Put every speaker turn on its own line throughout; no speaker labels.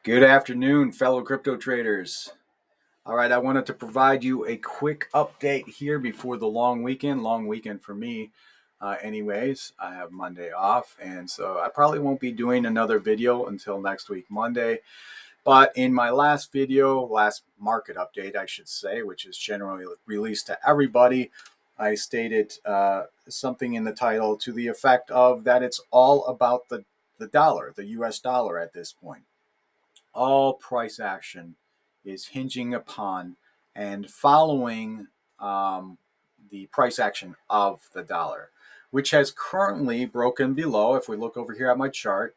Good afternoon, fellow crypto traders. All right, I wanted to provide you a quick update here before the long weekend. Long weekend for me, anyways. I have Monday off, and so I probably won't be doing another video until next week, Monday. But in my last video, last market update, I should say, which is generally released to everybody, I stated something in the title to the effect of that it's all about the dollar, the US dollar at this point. All price action is hinging upon and following the price action of the dollar, which has currently broken below, if we look over here at my chart,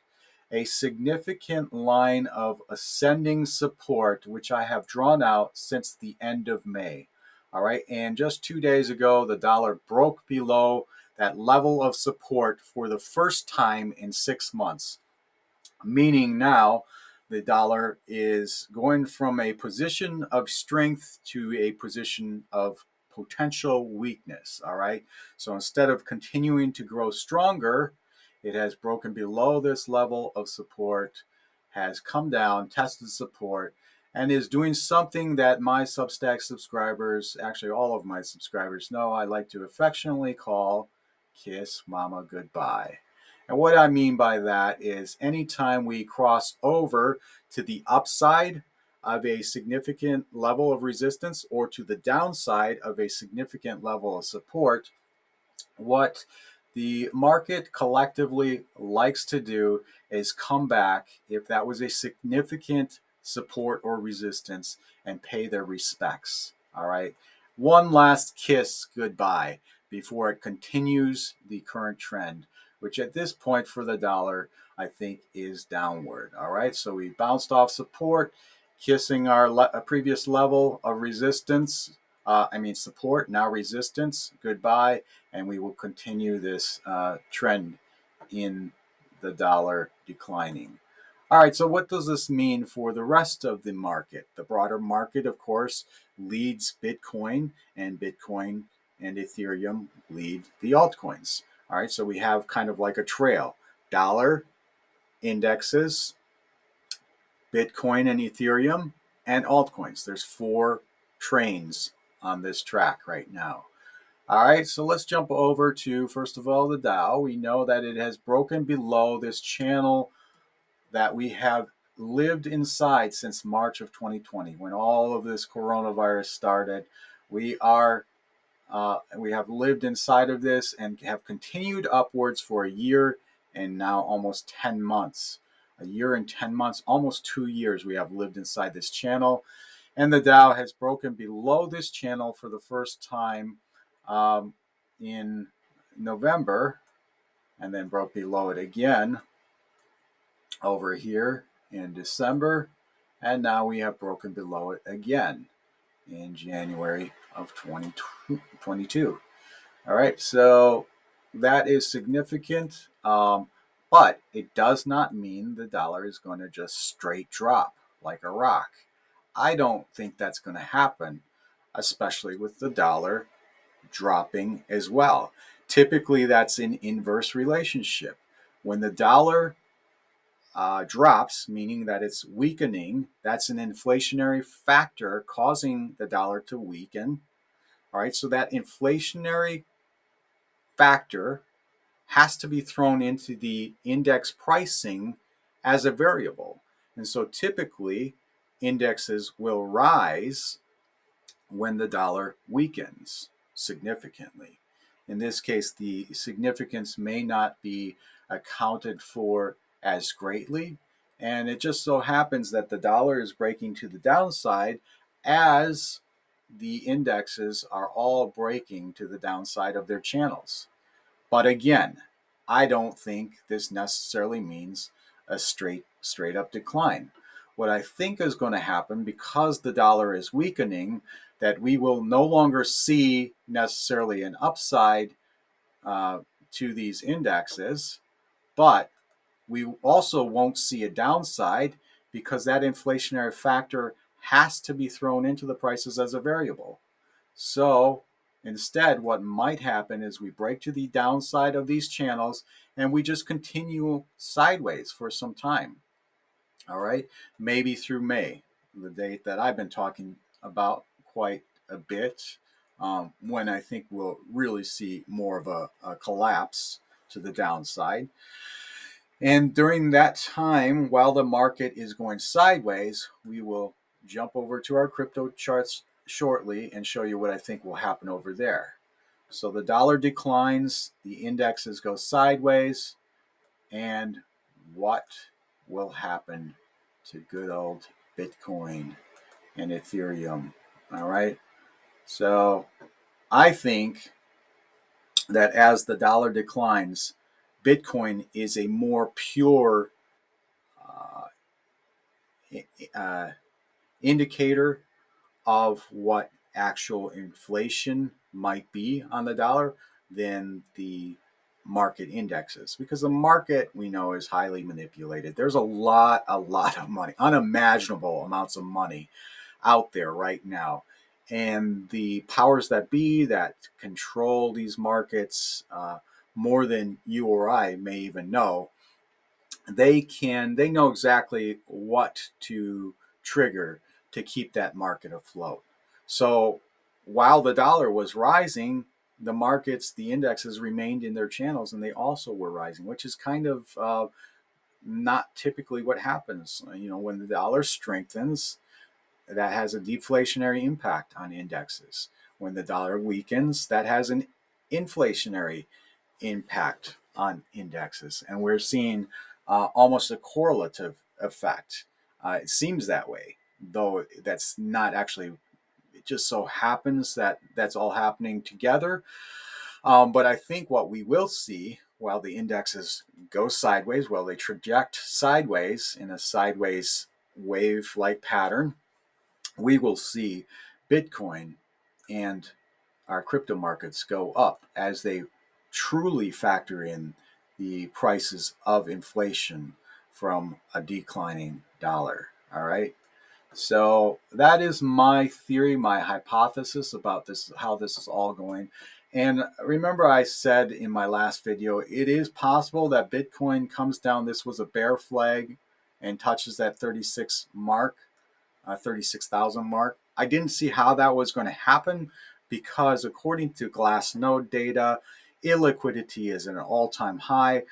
a significant line of ascending support, which I have drawn out since the end of May. All right, and just 2 days ago, the dollar broke below that level of support for the first time in 6 months, meaning now the dollar is going from a position of strength to a position of potential weakness. All right. So instead of continuing to grow stronger, it has broken below this level of support, has come down, tested support, and is doing something that my Substack subscribers, actually all of my subscribers, know I like to affectionately call Kiss Mama Goodbye. And what I mean by that is anytime we cross over to the upside of a significant level of resistance or to the downside of a significant level of support, what the market collectively likes to do is come back, if that was a significant support or resistance, and pay their respects. All right. One last kiss goodbye before it continues the current trend, which at this point for the dollar, I think is downward. All right. So we bounced off support, kissing our previous level of resistance. Support, now resistance, goodbye, and we will continue this trend in the dollar declining. All right, so what does this mean for the rest of the market? The broader market, of course, leads Bitcoin, and Bitcoin and Ethereum lead the altcoins. All right, so we have kind of like a trail: dollar indexes, Bitcoin and Ethereum, and altcoins. There's four trains on this track right now. All right, so let's jump over to, first of all, the Dow. We know that it has broken below this channel that we have lived inside since March of 2020, when all of this coronavirus started. We have lived inside of this and have continued upwards for a year and now almost 10 months. A year and 10 months, almost 2 years, we have lived inside this channel. And the Dow has broken below this channel for the first time in November, and then broke below it again over here in December. And now we have broken below it again in January of 2022. All right, so that is significant, but it does not mean the dollar is going to just straight drop like a rock. I don't think that's going to happen, especially with the dollar dropping as well. Typically, that's an inverse relationship. When the dollar drops, meaning that it's weakening, that's an inflationary factor causing the dollar to weaken. All right, so that inflationary factor has to be thrown into the index pricing as a variable. And so typically, indexes will rise when the dollar weakens significantly. In this case, the significance may not be accounted for as greatly. And it just so happens that the dollar is breaking to the downside as the indexes are all breaking to the downside of their channels. But again, I don't think this necessarily means a straight up decline. What I think is going to happen, because the dollar is weakening, that we will no longer see necessarily an upside to these indexes, but we also won't see a downside because that inflationary factor has to be thrown into the prices as a variable. So instead, what might happen is we break to the downside of these channels and we just continue sideways for some time. All right, maybe through May, the date that I've been talking about quite a bit, when I think we'll really see more of a collapse to the downside. And during that time, while the market is going sideways, we will jump over to our crypto charts shortly and show you what I think will happen over there. So the dollar declines, the indexes go sideways, and what will happen to good old Bitcoin and Ethereum? All right. So I think that as the dollar declines, Bitcoin is a more pure uh, uh, indicator of what actual inflation might be on the dollar than the market indexes, because the market, we know, is highly manipulated. There's a lot of money, unimaginable amounts of money out there right now, and the powers that be that control these markets, more than you or I may even know, they know exactly what to trigger to keep that market afloat. So while the dollar was rising, the markets, the indexes remained in their channels, and they also were rising, which is kind of not typically what happens. When the dollar strengthens, that has a deflationary impact on indexes. When the dollar weakens, that has an inflationary impact on indexes. And we're seeing almost a correlative effect. It seems that way, though that's not actually, it just so happens that that's all happening together. But I think what we will see while the indexes go sideways, while they traject sideways in a sideways wave like pattern, we will see Bitcoin and our crypto markets go up as they truly factor in the prices of inflation from a declining dollar. All right. So that is my theory, my hypothesis about this, how this is all going. And remember, I said in my last video, it is possible that Bitcoin comes down. This was a bear flag and touches that 36,000 mark. I didn't see how that was going to happen because, according to Glassnode data, illiquidity is at an all-time high,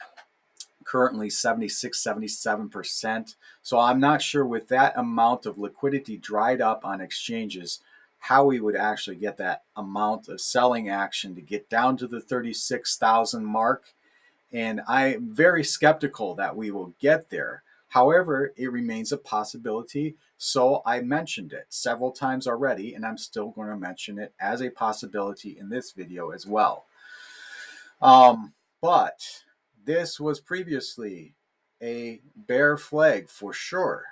currently 76, 77%. So I'm not sure, with that amount of liquidity dried up on exchanges, how we would actually get that amount of selling action to get down to the 36,000 mark. And I'm very skeptical that we will get there. However, it remains a possibility. So I mentioned it several times already, and I'm still going to mention it as a possibility in this video as well. But this was previously a bear flag for sure.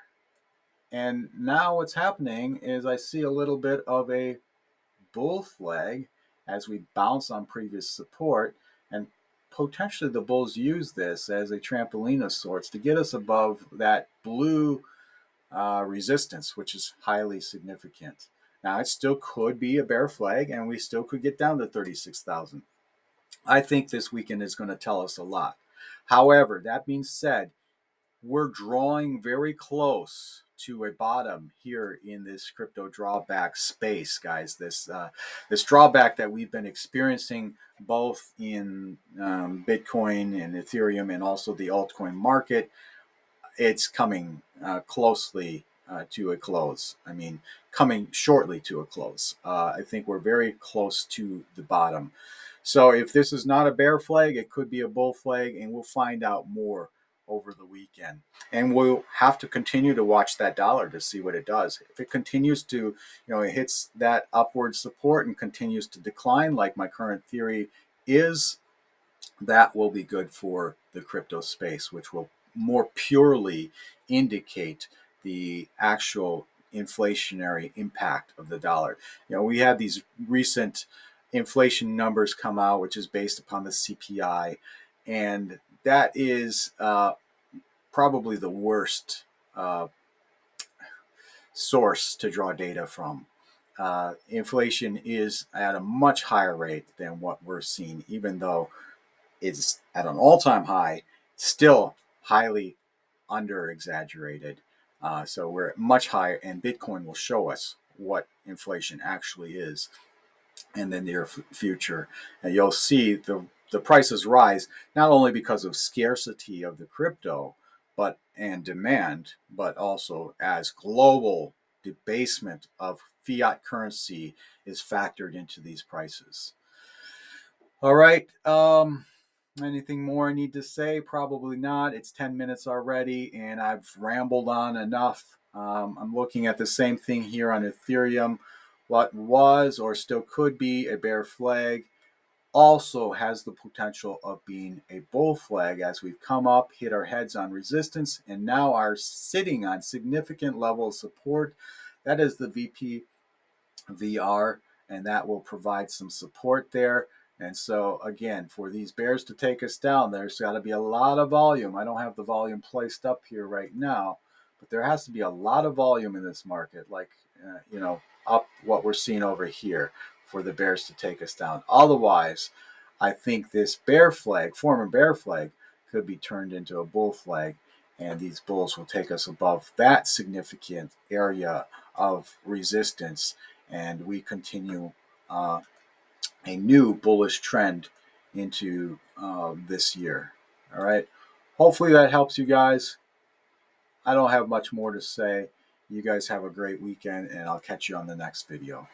And now what's happening is I see a little bit of a bull flag as we bounce on previous support, and potentially the bulls use this as a trampoline of sorts to get us above that blue resistance, which is highly significant. Now, it still could be a bear flag, and we still could get down to 36,000. I think this weekend is going to tell us a lot. However, that being said, we're drawing very close to a bottom here in this crypto drawback space, guys. This drawback that we've been experiencing both in Bitcoin and Ethereum and also the altcoin market, it's coming closely to a close. I mean, coming shortly to a close. I think we're very close to the bottom. So if this is not a bear flag, it could be a bull flag, and we'll find out more over the weekend. And we'll have to continue to watch that dollar to see what it does. If it continues to, it hits that upward support and continues to decline, like my current theory is, that will be good for the crypto space, which will more purely indicate the actual inflationary impact of the dollar. We had these recent inflation numbers come out, which is based upon the CPI, and that is probably the worst source to draw data from. Inflation is at a much higher rate than what we're seeing, even though it's at an all-time high, still highly under exaggerated. So we're much higher, and Bitcoin will show us what inflation actually is in the near future. And you'll see the prices rise not only because of scarcity of the crypto, and demand, but also as global debasement of fiat currency is factored into these prices. All right. Anything more I need to say? Probably not. It's 10 minutes already, and I've rambled on enough. I'm looking at the same thing here on Ethereum. What was or still could be a bear flag also has the potential of being a bull flag as we've come up, hit our heads on resistance, and now are sitting on significant level of support. That is the VP VR, and that will provide some support there. And so, again, for these bears to take us down, there's got to be a lot of volume. I don't have the volume placed up here right now, but there has to be a lot of volume in this market, like, up what we're seeing over here for the bears to take us down. Otherwise, I think this bear flag, former bear flag, could be turned into a bull flag, and these bulls will take us above that significant area of resistance, and we continue a new bullish trend into this year. All right. Hopefully that helps you guys. I don't have much more to say. You guys have a great weekend, and I'll catch you on the next video.